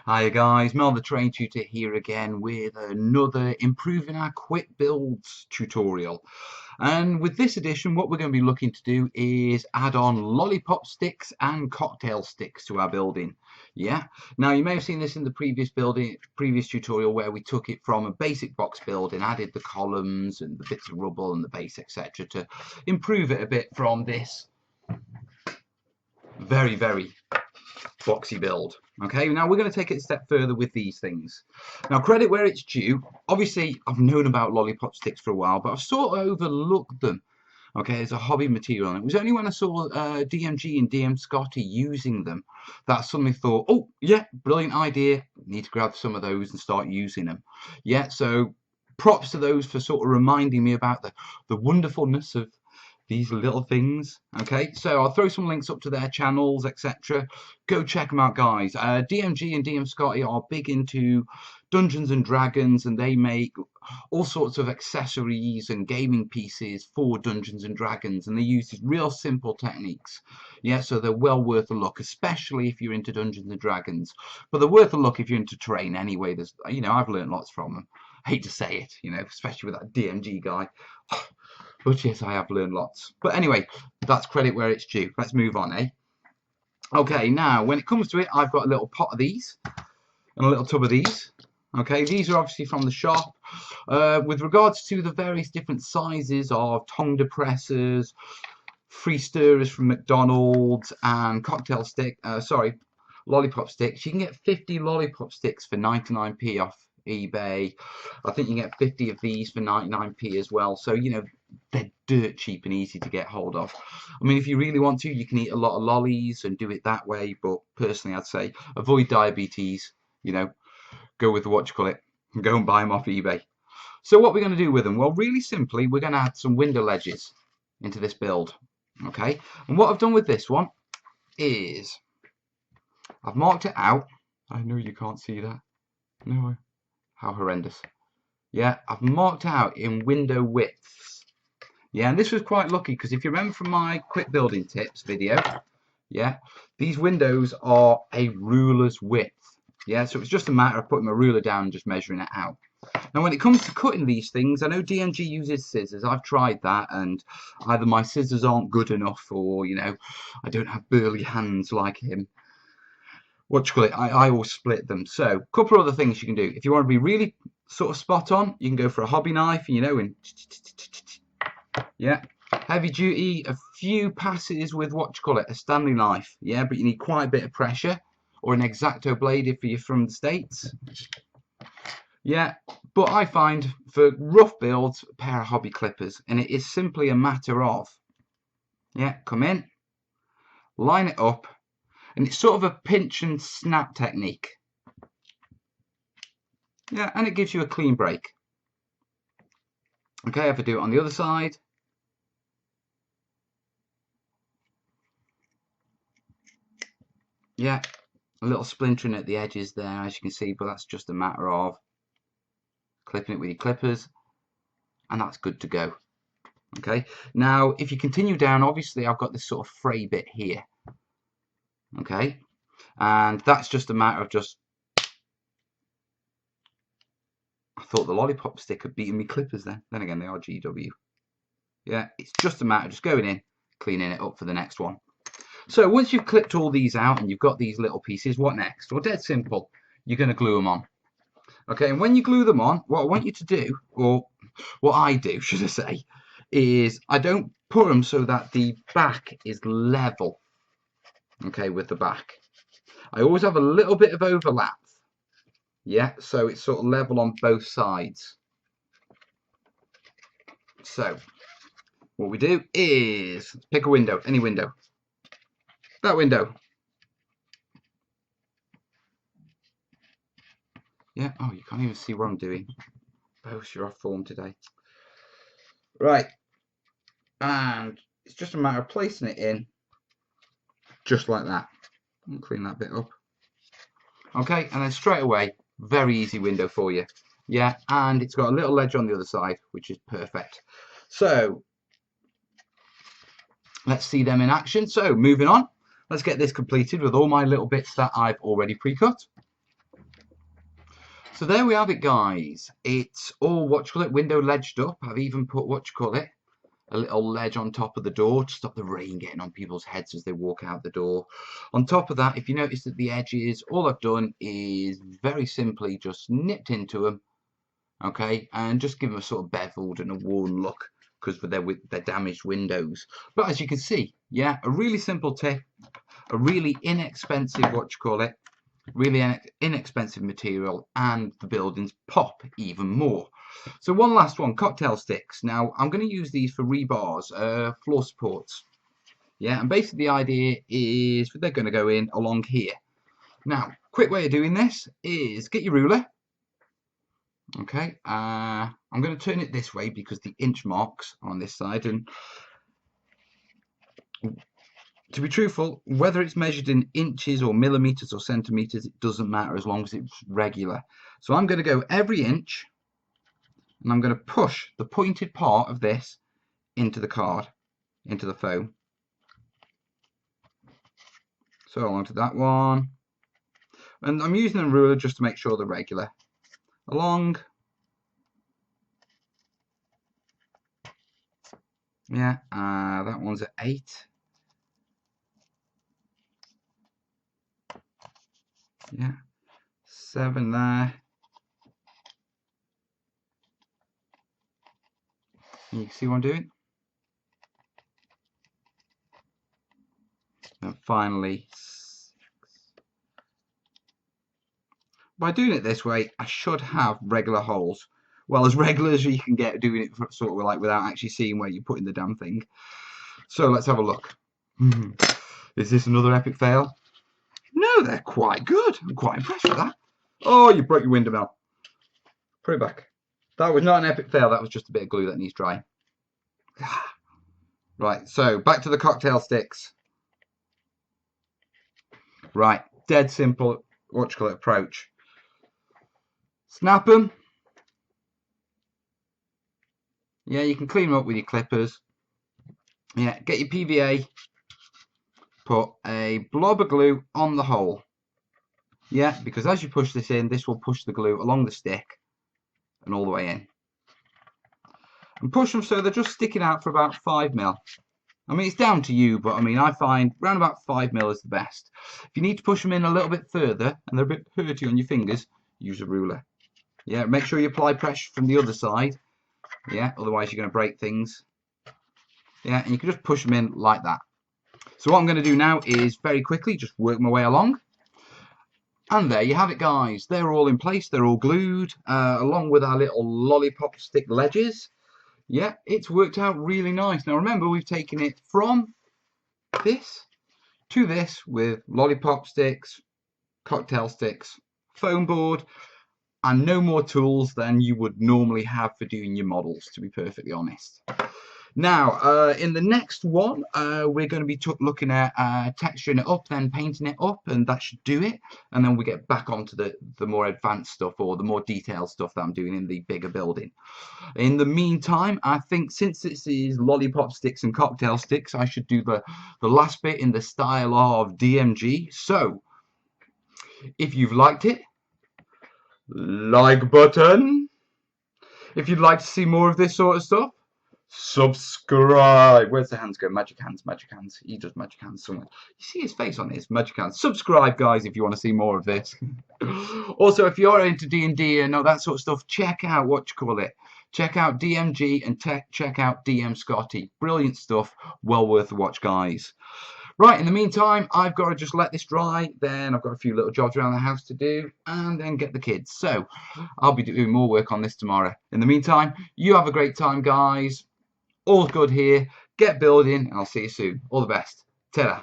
Hi guys, Mel the Train Tutor here again with another improving our quick builds tutorial. And with this edition, what we're going to be looking to do is add on lollipop sticks and cocktail sticks to our building. Yeah. Now you may have seen this in the previous tutorial where we took it from a basic box build and added the columns and the bits of rubble and the base, etc., to improve it a bit from this very boxy build. Okay, now we're going to take it a step further with these things. Now, credit where it's due. Obviously, I've known about lollipop sticks for a while, but I've sort of overlooked them. Okay, as a hobby material. And it was only when I saw DMG and DM Scotty using them that I suddenly thought, oh, yeah, brilliant idea. Need to grab some of those and start using them. Yeah, so props to those for sort of reminding me about the wonderfulness of these little things. Okay, so I'll throw some links up to their channels, etc. Go check them out, guys. DMG and DM Scotty are big into Dungeons and Dragons, and they make all sorts of accessories and gaming pieces for Dungeons and Dragons, and they use these real simple techniques. Yeah, so they're well worth a look, especially if you're into Dungeons and Dragons. But they're worth a look if you're into terrain anyway. There's, I've learned lots from them. I hate to say it, especially with that DMG guy. But yes, I have learned lots. But anyway, that's credit where it's due. Let's move on, eh? Okay, now, when it comes to it, I've got a little pot of these and a little tub of these. Okay, these are obviously from the shop. With regards to the various different sizes of tongue depressors, free stirrers from McDonald's, and lollipop sticks, you can get 50 lollipop sticks for 99p off eBay. I think you can get 50 of these for 99p as well. So, they're dirt cheap and easy to get hold of. I mean, if you really want to, you can eat a lot of lollies and do it that way. But personally, I'd say avoid diabetes, go with and go and buy them off eBay. So what we're going to do with them? Well, really simply, we're going to add some window ledges into this build. Okay. And what I've done with this one is I've marked it out. I know you can't see that. No. How horrendous. Yeah, I've marked out in window widths. Yeah, and this was quite lucky because if you remember from my quick building tips video, yeah, these windows are a ruler's width. Yeah, so it's just a matter of putting my ruler down and just measuring it out. Now, when it comes to cutting these things, I know DMG uses scissors. I've tried that, and either my scissors aren't good enough or, I don't have burly hands like him. I will split them. So, a couple of other things you can do. If you want to be really sort of spot on, you can go for a hobby knife, and yeah, heavy duty, a few passes with a Stanley knife. Yeah, but you need quite a bit of pressure, or an X-Acto blade if you're from the States. Yeah, but I find for rough builds, a pair of hobby clippers, and it is simply a matter of, come in, line it up. And it's sort of a pinch and snap technique. Yeah, and it gives you a clean break. Okay, if I do it on the other side. Yeah, a little splintering at the edges there, as you can see, but that's just a matter of clipping it with your clippers, and that's good to go. Okay, now if you continue down, obviously I've got this sort of fray bit here. Okay, and that's just a matter of I thought the lollipop stick had beaten me clippers then again they are GW. Yeah, it's just a matter of just going in, cleaning it up for the next one. So once you've clipped all these out and you've got these little pieces, what next? Well, dead simple, you're going to glue them on. Okay, and when you glue them on, what I want you to do, or what I do should I say, is I don't put them so that the back is level. Okay, with the back. I always have a little bit of overlap. Yeah, so it's sort of level on both sides. So, what we do is pick a window, any window. That window. Yeah, oh, you can't even see what I'm doing. Both, you're off form today. Right, and it's just a matter of placing it in, just like that. I'll clean that bit up. Okay, and then straight away, very easy window for you. Yeah, and it's got a little ledge on the other side, which is perfect. So, let's see them in action. So, moving on, let's get this completed with all my little bits that I've already pre-cut. So there we have it, guys. It's all, window ledged up. I've even put, a little ledge on top of the door to stop the rain getting on people's heads as they walk out the door. On top of that, if you notice at the edges, all I've done is very simply just nipped into them, okay, and just give them a sort of beveled and a worn look because of their damaged windows. But as you can see, yeah, a really simple tip, a really inexpensive, really inexpensive material, and the buildings pop even more. So one last one, cocktail sticks. Now I'm going to use these for rebars, floor supports. Yeah, and basically the idea is they're going to go in along here. Now, quick way of doing this is get your ruler. Okay, I'm going to turn it this way because the inch marks are on this side, and to be truthful, whether it's measured in inches or millimeters or centimeters, it doesn't matter as long as it's regular. So I'm going to go every inch, and I'm going to push the pointed part of this into the card, into the foam. So onto that one, and I'm using a ruler just to make sure they're regular. Along, yeah, that one's at 8. Yeah, 7 there. You can see what I'm doing. And finally, 6. By doing it this way, I should have regular holes. Well, as regular as you can get doing it for, sort of like without actually seeing where you're putting the damn thing. So let's have a look. Is this another epic fail? No, they're quite good. I'm quite impressed with that. Oh, you broke your window now. Put it back. That was not an epic fail. That was just a bit of glue that needs drying. Right, so back to the cocktail sticks. Right, dead simple, approach. Snap them. Yeah, you can clean them up with your clippers. Yeah, get your PVA. Put a blob of glue on the hole. Yeah, because as you push this in, this will push the glue along the stick and all the way in. And push them so they're just sticking out for about 5 mil. I mean, it's down to you, but I mean, I find around about 5 mil is the best. If you need to push them in a little bit further and they're a bit hurty on your fingers, use a ruler. Yeah, make sure you apply pressure from the other side. Yeah, otherwise you're going to break things. Yeah, and you can just push them in like that. So what I'm going to do now is very quickly just work my way along. And there you have it, guys. They're all in place. They're all glued, along with our little lollipop stick ledges. Yeah, it's worked out really nice. Now remember, we've taken it from this to this with lollipop sticks, cocktail sticks, foam board, and no more tools than you would normally have for doing your models, to be perfectly honest. Now, in the next one, we're going to be looking at texturing it up, then painting it up, and that should do it. And then we get back onto the more advanced stuff, or the more detailed stuff that I'm doing in the bigger building. In the meantime, I think since this is lollipop sticks and cocktail sticks, I should do the last bit in the style of DMG. So, if you've liked it, like button. If you'd like to see more of this sort of stuff, subscribe. Where's the hands go? Magic hands, magic hands. He does magic hands somewhere. You see his face on his magic hands. Subscribe, guys, if you want to see more of this. Also, if you're into D&D and all that sort of stuff, check out check out DMG and check out DM Scotty. Brilliant stuff. Well worth the watch, guys. Right, in the meantime, I've got to just let this dry. Then I've got a few little jobs around the house to do, and then get the kids. So I'll be doing more work on this tomorrow. In the meantime, you have a great time, guys. All good here. Get building, and I'll see you soon. All the best. Ta-ra.